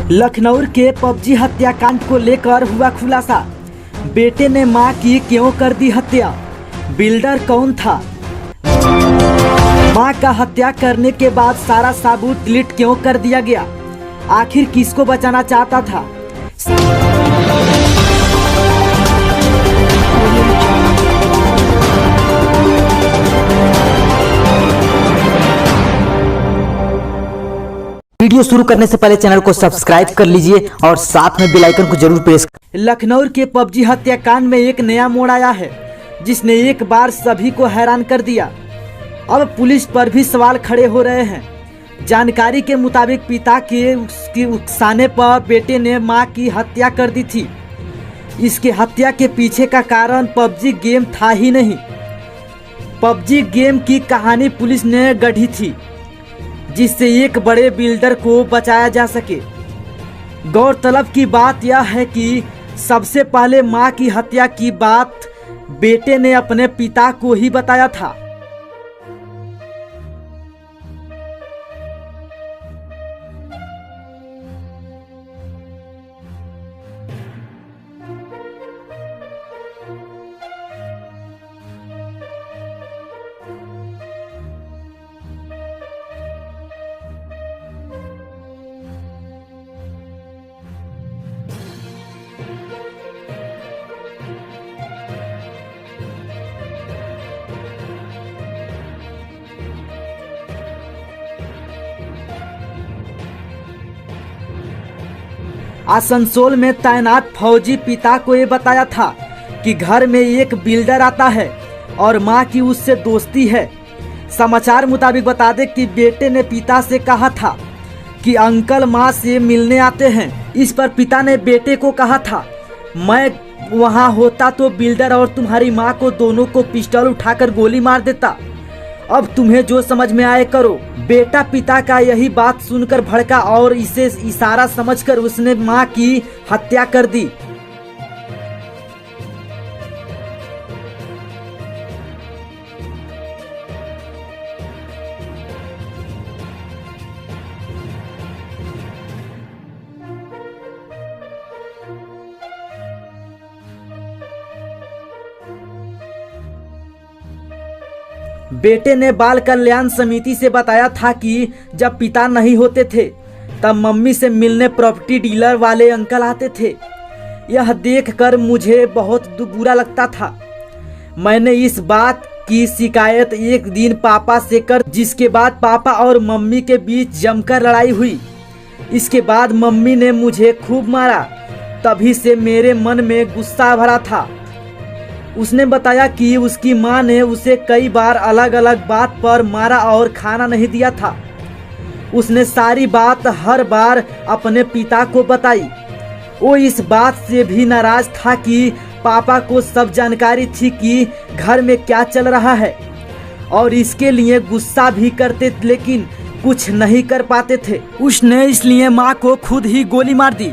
लखनऊ के पबजी हत्याकांड को लेकर हुआ खुलासा। बेटे ने मां की क्यों कर दी हत्या, बिल्डर कौन था, मां का हत्या करने के बाद सारा सबूत डिलीट क्यों कर दिया गया, आखिर किसको बचाना चाहता था। वीडियो शुरू करने से पहले चैनल को सब्सक्राइब कर लीजिए और साथ में बेल आइकन को जरूर प्रेस करें। लखनऊ के पबजी हत्याकांड में एक नया मोड़ आया है, जिसने एक बार सभी को हैरान कर दिया। अब पुलिस पर भी सवाल खड़े हो रहे हैं। जानकारी के मुताबिक पिता के उकसाने पर बेटे ने मां की हत्या कर दी थी। इसके हत्या के पीछे का कारण पबजी गेम था ही नहीं, पबजी गेम की कहानी पुलिस ने गढ़ी थी, जिससे एक बड़े बिल्डर को बचाया जा सके। गौरतलब की बात यह है कि सबसे पहले मां की हत्या की बात बेटे ने अपने पिता को ही बताया था। आसनसोल में तैनात फौजी पिता को ये बताया था कि घर में एक बिल्डर आता है और मां की उससे दोस्ती है। समाचार मुताबिक बता दें कि बेटे ने पिता से कहा था कि अंकल मां से मिलने आते हैं। इस पर पिता ने बेटे को कहा था, मैं वहां होता तो बिल्डर और तुम्हारी मां को दोनों को पिस्टल उठाकर गोली मार देता। अब तुम्हें जो समझ में आए करो। बेटा पिता का यही बात सुनकर भड़का और इसे इशारा समझकर उसने मां की हत्या कर दी। बेटे ने बाल कल्याण समिति से बताया था कि जब पिता नहीं होते थे तब मम्मी से मिलने प्रॉपर्टी डीलर वाले अंकल आते थे। यह देखकर मुझे बहुत बुरा लगता था। मैंने इस बात की शिकायत एक दिन पापा से कर, जिसके बाद पापा और मम्मी के बीच जमकर लड़ाई हुई। इसके बाद मम्मी ने मुझे खूब मारा। तभी से मेरे मन में गुस्सा भरा था। उसने बताया कि उसकी मां ने उसे कई बार अलग अलग बात पर मारा और खाना नहीं दिया था। उसने सारी बात हर बार अपने पिता को बताई। वो इस बात से भी नाराज था कि पापा को सब जानकारी थी कि घर में क्या चल रहा है और इसके लिए गुस्सा भी करते लेकिन कुछ नहीं कर पाते थे। उसने इसलिए मां को खुद ही गोली मार दी।